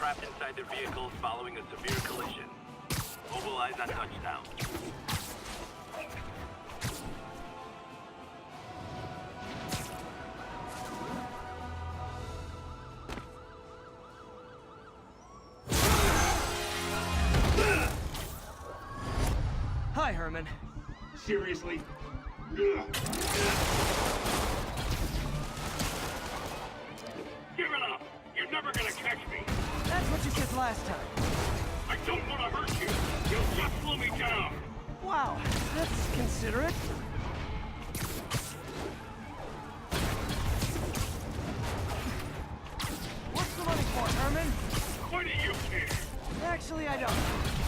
trapped inside their vehicles following a severe collision. Mobilize on touchdown. Hi, Herman. Seriously? Give it up! You're never gonna catch me! That's what you said last time. I don't want to hurt you! You'll just slow me down! Wow, that's considerate. What's the money for, Herman? Why do you care? Actually, I don't.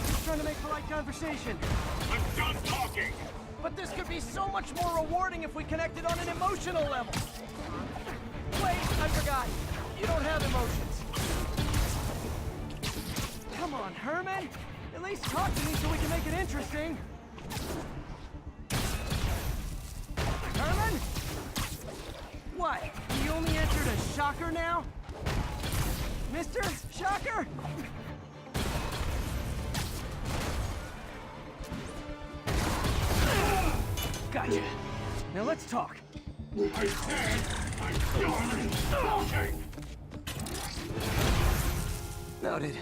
Just trying to make polite conversation. I'm done talking! But this could be so much more rewarding if we connected on an emotional level. Wait, I forgot. You don't have emotions. Come on, Herman. At least talk to me so we can make it interesting. Herman? What? He only answered a shocker now? Mr. Shocker? Gotcha. Now let's talk. I said I'm done talking! Noted.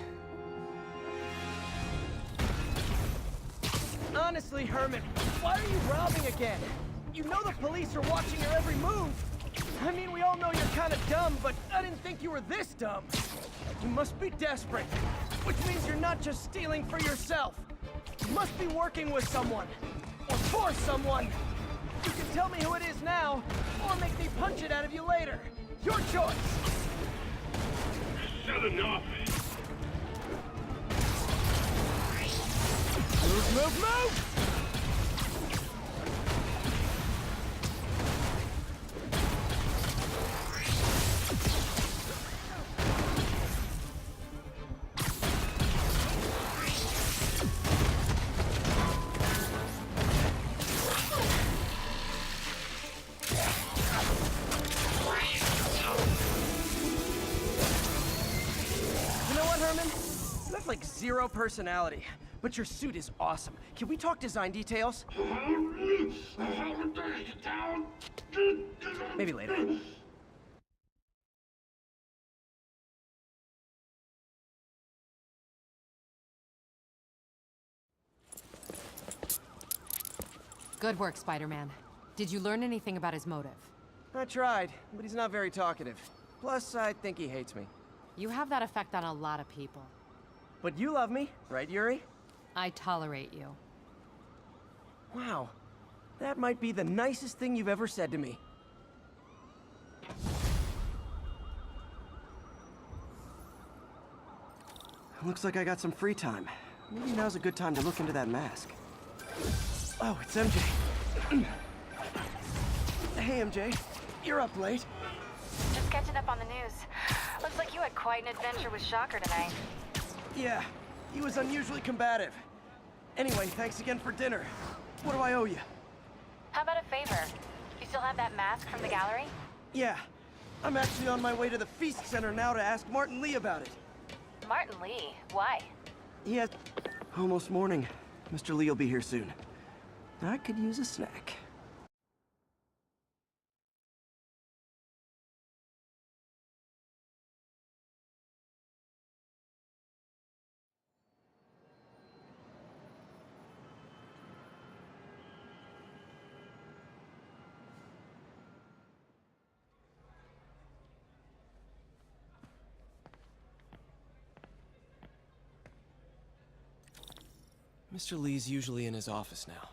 Honestly, Herman, why are you robbing again? You know the police are watching your every move. I mean, we all know you're kind of dumb, but I didn't think you were this dumb. You must be desperate, which means you're not just stealing for yourself. You must be working with someone, or for someone. You can tell me who it is now, or make me punch it out of you later. Your choice. Said enough! Move, move, move! You know what, Herman? You have like zero personality. But your suit is awesome. Can we talk design details? Maybe later. Good work, Spider-Man. Did you learn anything about his motive? I tried, but he's not very talkative. Plus, I think he hates me. You have that effect on a lot of people. But you love me, right, Yuri? I tolerate you. Wow. That might be the nicest thing you've ever said to me. Looks like I got some free time. Maybe now's a good time to look into that mask. Oh, it's MJ. Hey, MJ. You're up late. Just catching up on the news. Looks like you had quite an adventure with Shocker tonight. Yeah, he was unusually combative. Anyway, thanks again for dinner. What do I owe you? How about a favor? You still have that mask from the gallery? Yeah, I'm actually on my way to the Feast Center now to ask Martin Lee about it. Martin Lee? Why? He has... Almost morning. Mr. Lee will be here soon. I could use a snack. Mr. Lee's usually in his office now.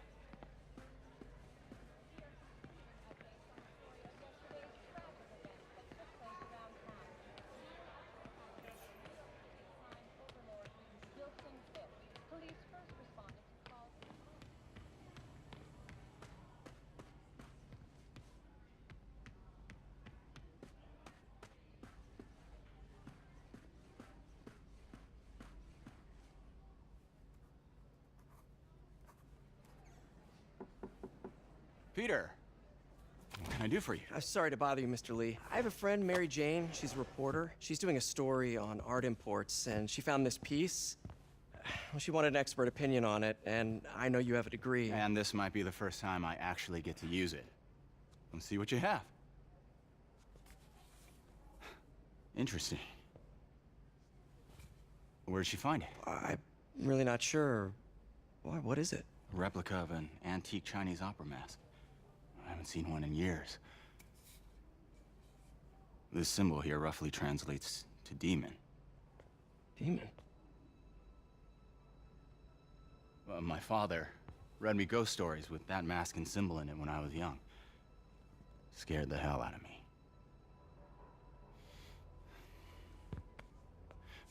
Peter, can I do for you? I'm sorry to bother you, Mr. Lee. I have a friend, Mary Jane. She's a reporter. She's doing a story on art imports, and she found this piece. Well, she wanted an expert opinion on it, and I know you have a degree. And this might be the first time I actually get to use it. Let's see what you have. Interesting. Where did she find it? I'm really not sure. Why, what is it? A replica of an antique Chinese opera mask. I haven't seen one in years. This symbol here roughly translates to demon. Demon? My father read me ghost stories with that mask and symbol in it when I was young. Scared the hell out of me.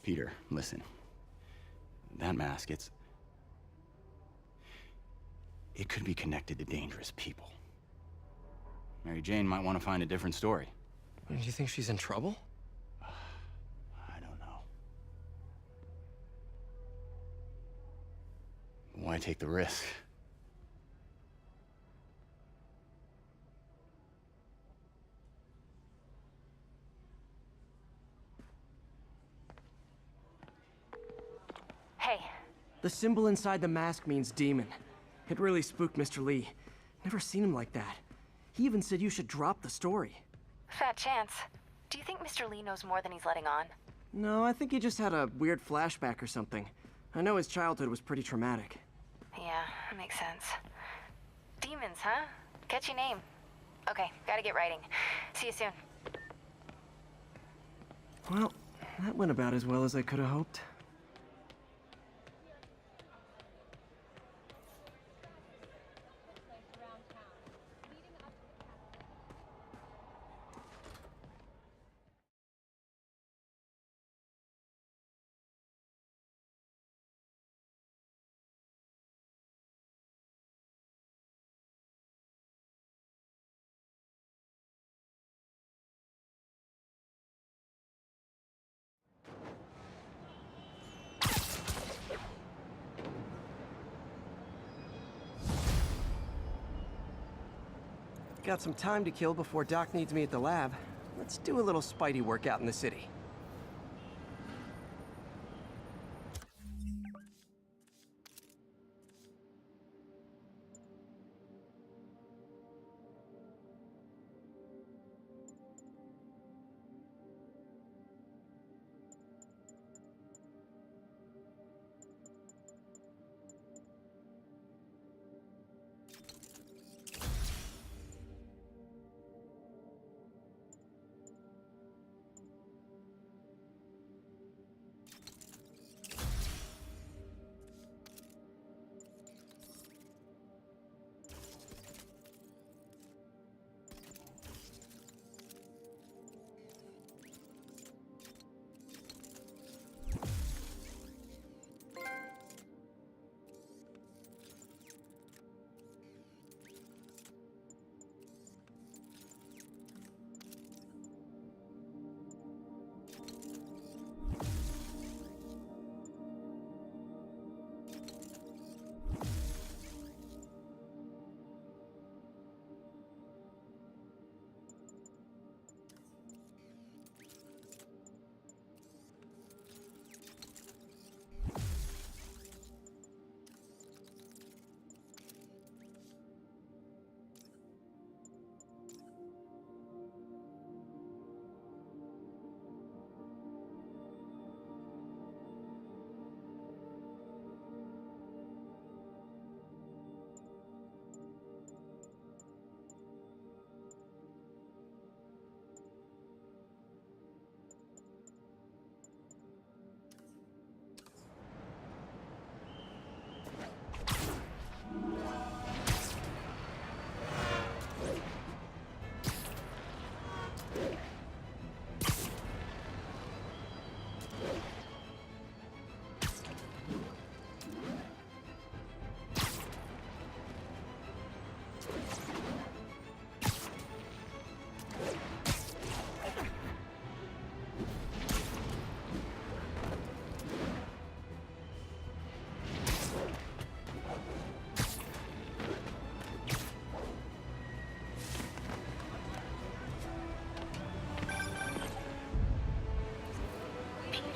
Peter, listen. That mask, it could be connected to dangerous people. Mary Jane might want to find a different story. Do you think she's in trouble? I don't know. Why take the risk? Hey, The symbol inside the mask means demon. It really spooked Mr. Lee. Never seen him like that. He even said you should drop the story. fat chance. Do you think Mr. Lee knows more than he's letting on? No, I think he just had a weird flashback or something. I know his childhood was pretty traumatic. Yeah, makes sense. Demons, huh? Catchy name. Okay, gotta get writing. See you soon. Well, that went about as well as I could have hoped. Got some time to kill before Doc needs me at the lab. Let's do a little Spidey workout in the city.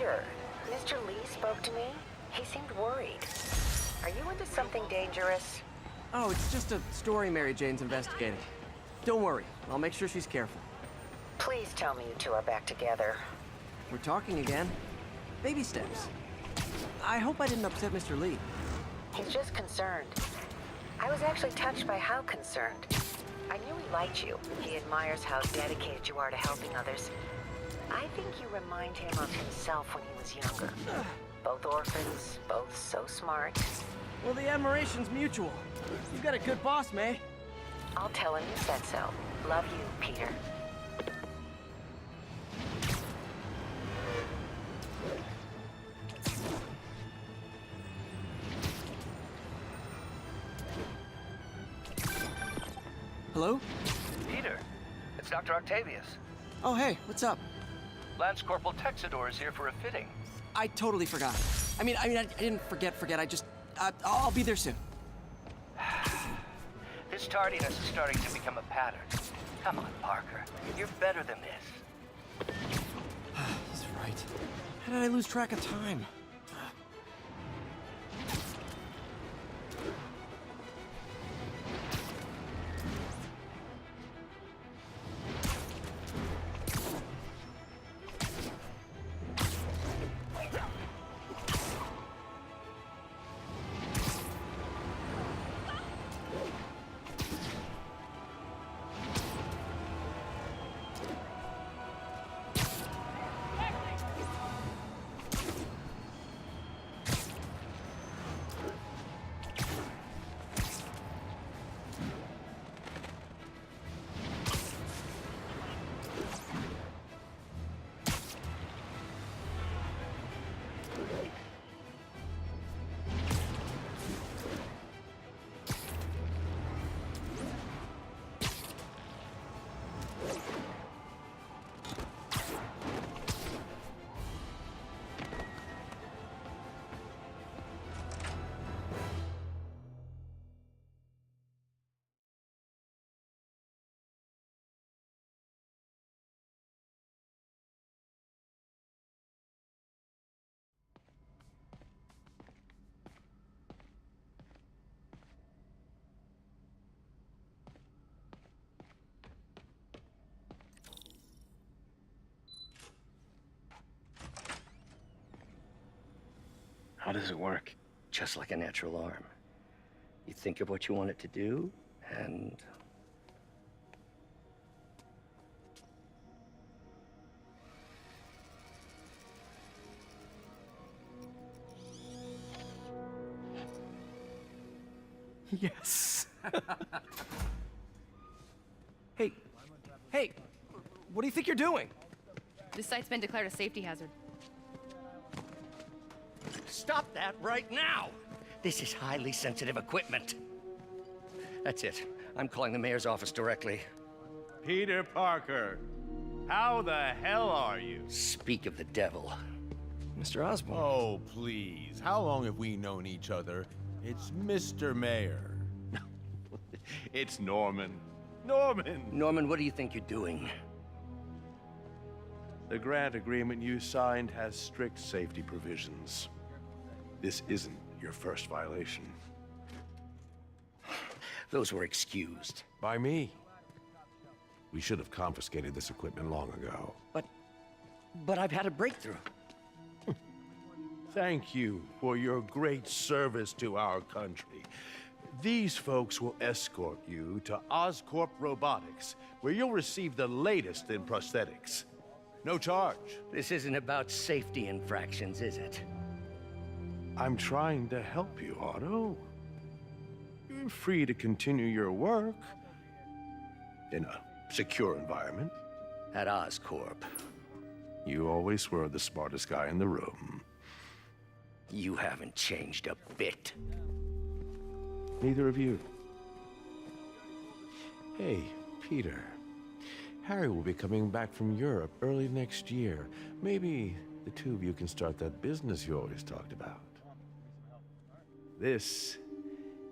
Peter, Mr. Lee spoke to me. He seemed worried. Are you into something dangerous? Oh, it's just a story Mary Jane's investigating. Don't worry, I'll make sure she's careful. Please tell me you two are back together. We're talking again. Baby steps. I hope I didn't upset Mr. Lee. He's just concerned. I was actually touched by how concerned. I knew he liked you. He admires how dedicated you are to helping others. I think you remind him of himself when he was younger. Both orphans, both so smart. Well, the admiration's mutual. You've got a good boss, May. I'll tell him you said so. Love you, Peter. Hello? Peter, it's Dr. Octavius. Oh, hey, what's up? Lance Corporal Texador is here for a fitting. I totally forgot. I didn't forget. I just, I'll be there soon. This tardiness is starting to become a pattern. Come on, Parker. You're better than this. He's right. How did I lose track of time? How does it work? Just like a natural arm. You think of what you want it to do, and... Yes. Hey, what do you think you're doing? This site's been declared a safety hazard. Stop that right now! This is highly sensitive equipment. That's it. I'm calling the mayor's office directly. Peter Parker, how the hell are you? Speak of the devil. Mr. Osborn. Oh, please. How long have we known each other? It's Mr. Mayor. It's Norman. Norman! Norman, what do you think you're doing? The grant agreement you signed has strict safety provisions. This isn't your first violation. Those were excused. By me. We should have confiscated this equipment long ago. But I've had a breakthrough. Thank you for your great service to our country. These folks will escort you to Oscorp Robotics, where you'll receive the latest in prosthetics. No charge. This isn't about safety infractions, is it? I'm trying to help you, Otto. You're free to continue your work in a secure environment. At Oscorp. You always were the smartest guy in the room. You haven't changed a bit. Neither of you. Hey, Peter. Harry will be coming back from Europe early next year. Maybe the two of you can start that business you always talked about. This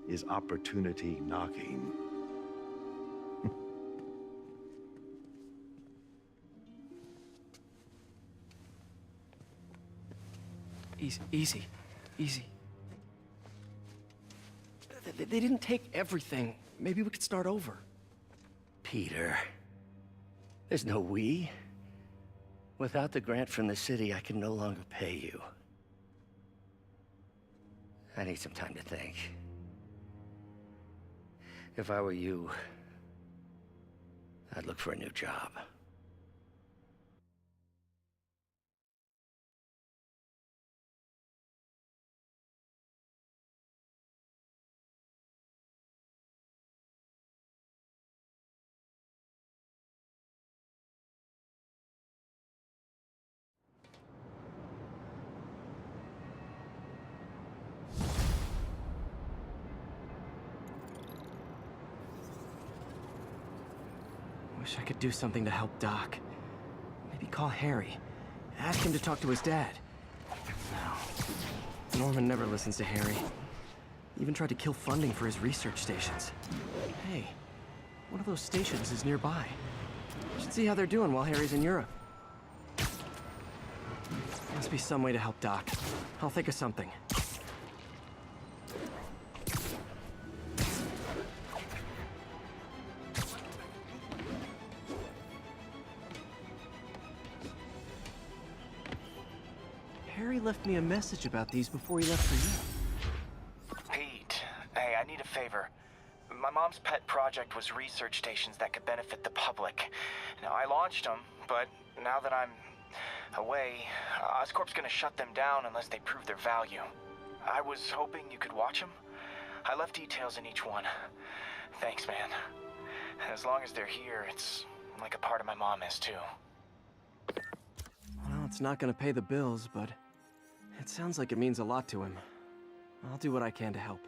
is opportunity knocking. Easy. They didn't take everything. Maybe we could start over. Peter, there's no we. Without the grant from the city, I can no longer pay you. I need some time to think. If I were you, I'd look for a new job. Wish I could do something to help Doc. Maybe call Harry. Ask him to talk to his dad. No. Norman never listens to Harry. Even tried to kill funding for his research stations. Hey, one of those stations is nearby. Should see how they're doing while Harry's in Europe. Must be some way to help Doc. I'll think of something. Harry left me a message about these before he left for you. Pete, hey, I need a favor. My mom's pet project was research stations that could benefit the public. Now, I launched them, but now that I'm away, Oscorp's gonna shut them down unless they prove their value. I was hoping you could watch them. I left details in each one. Thanks, man. As long as they're here, it's like a part of my mom is, too. Well, it's not gonna pay the bills, but it sounds like it means a lot to him. I'll do what I can to help.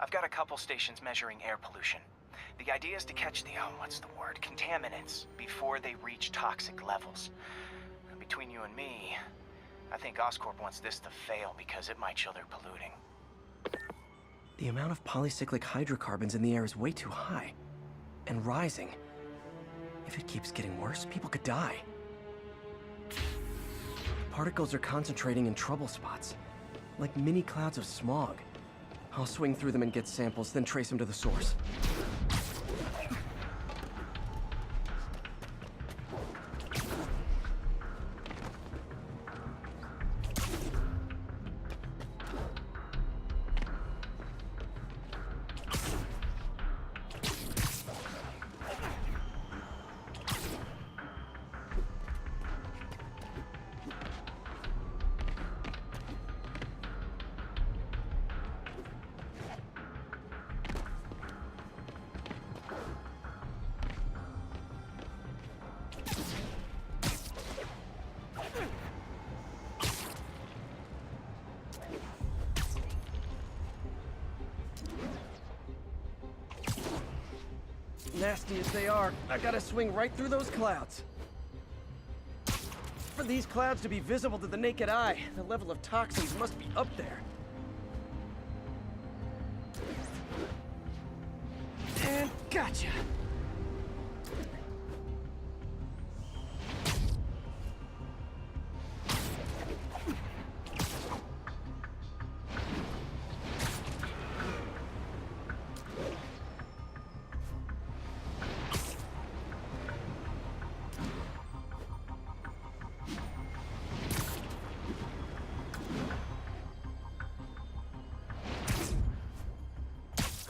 I've got a couple stations measuring air pollution. The idea is to catch the, contaminants before they reach toxic levels. Between you and me, I think Oscorp wants this to fail because it might show they're polluting. The amount of polycyclic hydrocarbons in the air is way too high. And rising. If it keeps getting worse, people could die. The particles are concentrating in trouble spots, like mini clouds of smog. I'll swing through them and get samples, then trace them to the source. Nasty as they are, I gotta swing right through those clouds. For these clouds to be visible to the naked eye, the level of toxins must be up there. And gotcha!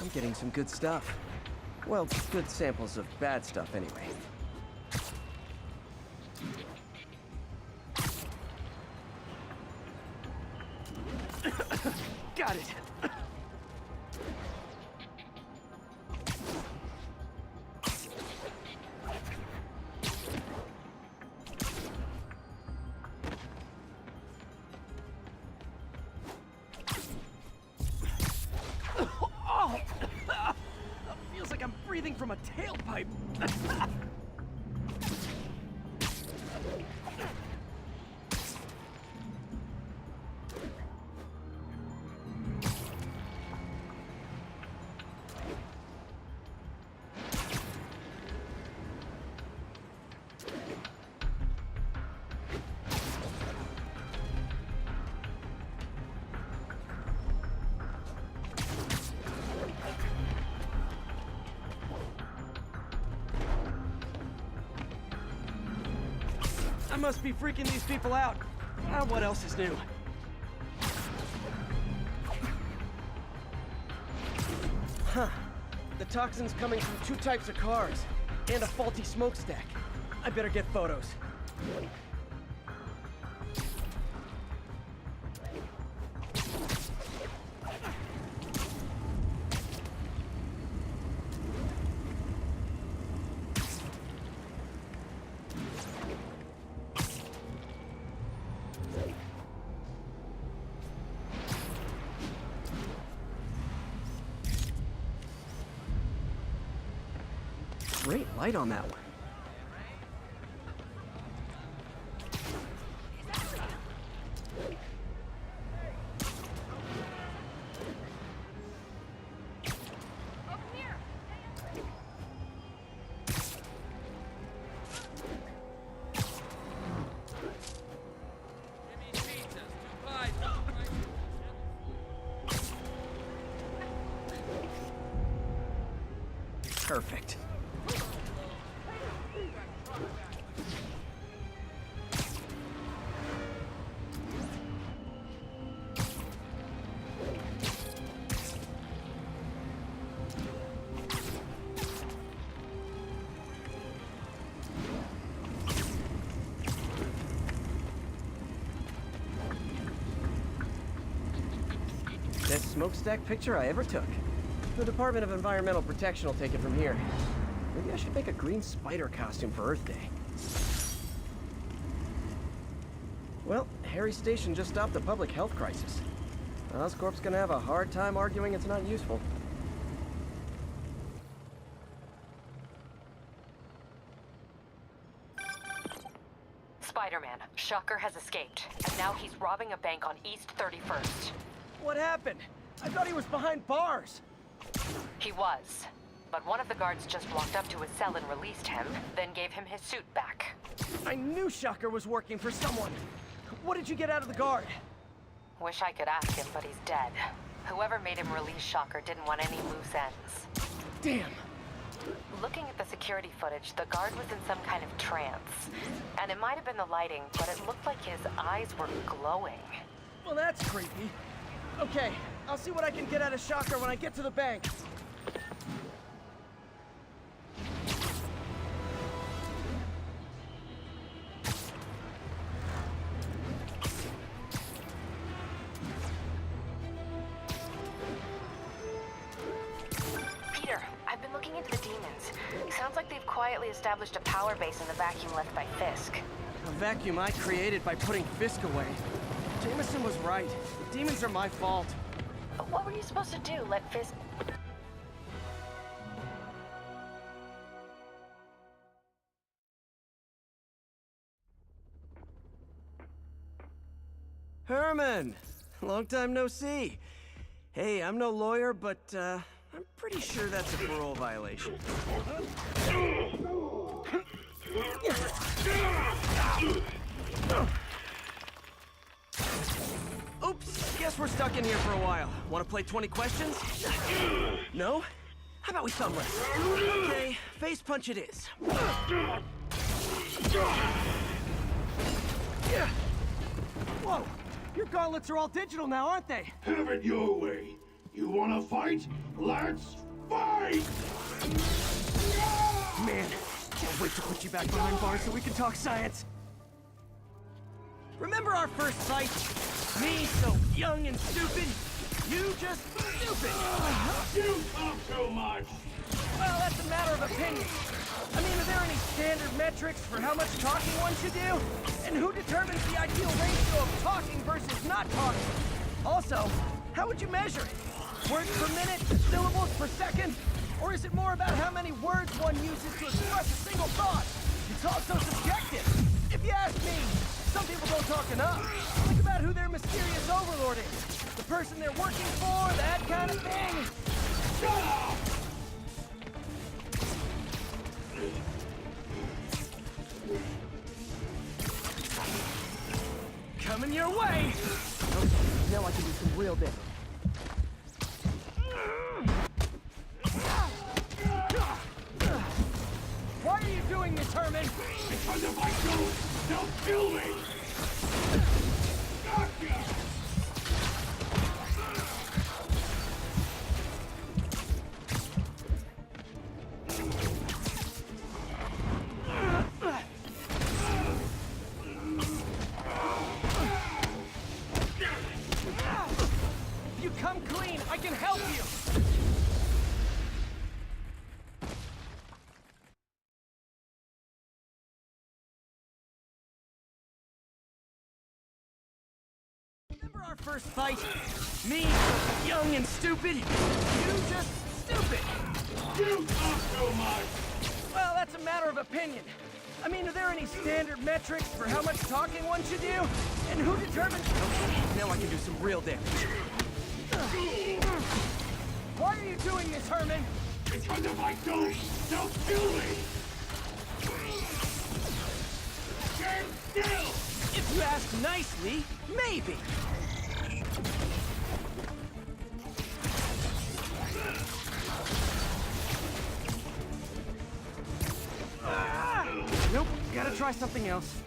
I'm getting some good stuff. Well, good samples of bad stuff anyway. Got it! Feels like I'm breathing from a tailpipe. I must be freaking these people out. What else is new? Huh. The toxin's coming from 2 types of cars, and a faulty smokestack. I better get photos. Great light on that one. Perfect. Best smokestack picture I ever took. The Department of Environmental Protection will take it from here. Maybe I should make a green spider costume for Earth Day. Well, Harry Station just stopped a public health crisis. Oscorp's gonna have a hard time arguing it's not useful. Spider-Man, Shocker has escaped, and now he's robbing a bank on East 31st. What happened? I thought he was behind bars. He was, but one of the guards just walked up to his cell and released him, then gave him his suit back. I knew Shocker was working for someone. What did you get out of the guard? Wish I could ask him, but he's dead. Whoever made him release Shocker didn't want any loose ends. Damn. Looking at the security footage, the guard was in some kind of trance. And it might have been the lighting, but it looked like his eyes were glowing. Well, that's creepy. Okay, I'll see what I can get out of Shocker when I get to the bank. Peter, I've been looking into the demons. Sounds like they've quietly established a power base in the vacuum left by Fisk. A vacuum I created by putting Fisk away. Jameson was right. The demons are my fault. What were you supposed to do? Let Fisk... Herman! Long time no see. Hey, I'm no lawyer, but, I'm pretty sure that's a parole violation. Oops, guess we're stuck in here for a while. Want to play 20 questions? No? How about we thumb wrestle? Okay, face punch it is. Whoa! Your gauntlets are all digital now, aren't they? Have it your way. You wanna fight? Let's fight! Man, can't wait to put you back behind bars so we can talk science. Remember our first fight? Me so young and stupid, you just stupid. You talk too much. Well, that's a matter of opinion. I mean, are there any standard metrics for how much talking one should do? And who determines the ideal ratio of talking versus not talking? Also, how would you measure it? Words per minute, syllables per second? Or is it more about how many words one uses to express a single thought? It's also subjective. If you ask me, some people don't talk enough. Think about who their mysterious overlord is. The person they're working for, that kind of thing. Shut up! Coming your way! Okay, now I can do some real damage. Why are you doing this, Herman? Because if I don't, they'll kill me! Gotcha! If you come clean, I can help you! Remember our first fight? Me, young and stupid. You just stupid. You talk too much! Well, that's a matter of opinion. I mean, are there any standard metrics for how much talking one should do? And who determines... Okay, now I can do some real damage. Why are you doing this, Herman? Because if I don't, they'll kill me! Stand still! If you ask nicely, maybe. Nope, gotta try something else.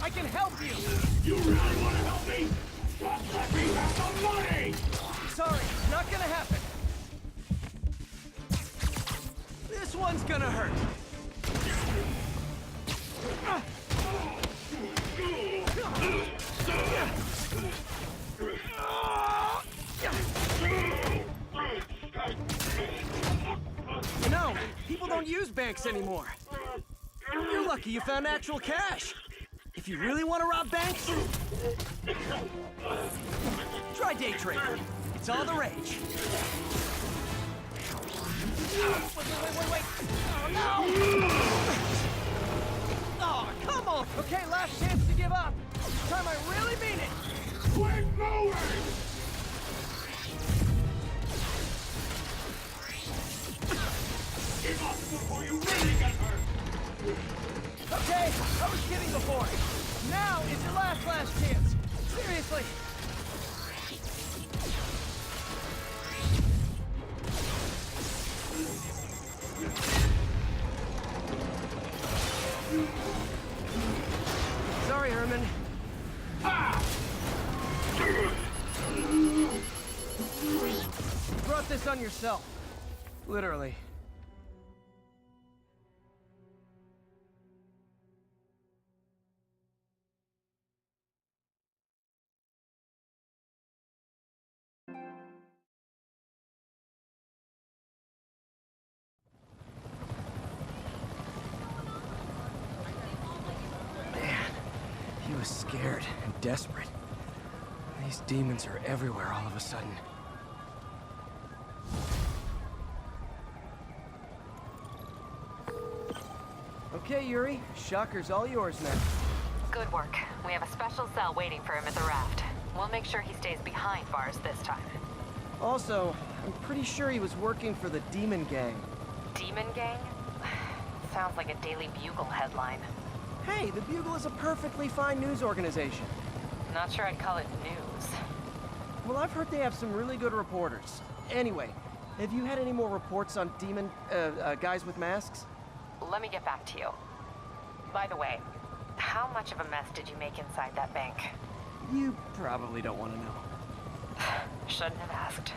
I can help you! You really want to help me? Just let me have some money! Sorry, not gonna happen. This one's gonna hurt. You know, people don't use banks anymore. You're lucky you found actual cash. If you really want to rob banks, try day trading. It's all the rage. Wait. Oh, no! Oh, come on! Okay, last chance to give up. This time I really mean it. Quit moving! Give up before you really get hurt! Okay, I was kidding before. Now is your last chance. Seriously. Sorry, Herman. You brought this on yourself. Literally. He was scared and desperate. These demons are everywhere all of a sudden. Okay, Yuri. Shocker's all yours now. Good work. We have a special cell waiting for him at the raft. We'll make sure he stays behind bars this time. Also, I'm pretty sure he was working for the Demon Gang. Demon Gang? Sounds like a Daily Bugle headline. Hey, the Bugle is a perfectly fine news organization. Not sure I'd call it news. Well, I've heard they have some really good reporters. Anyway, have you had any more reports on demon, guys with masks? Let me get back to you. By the way, how much of a mess did you make inside that bank? You probably don't want to know. Shouldn't have asked.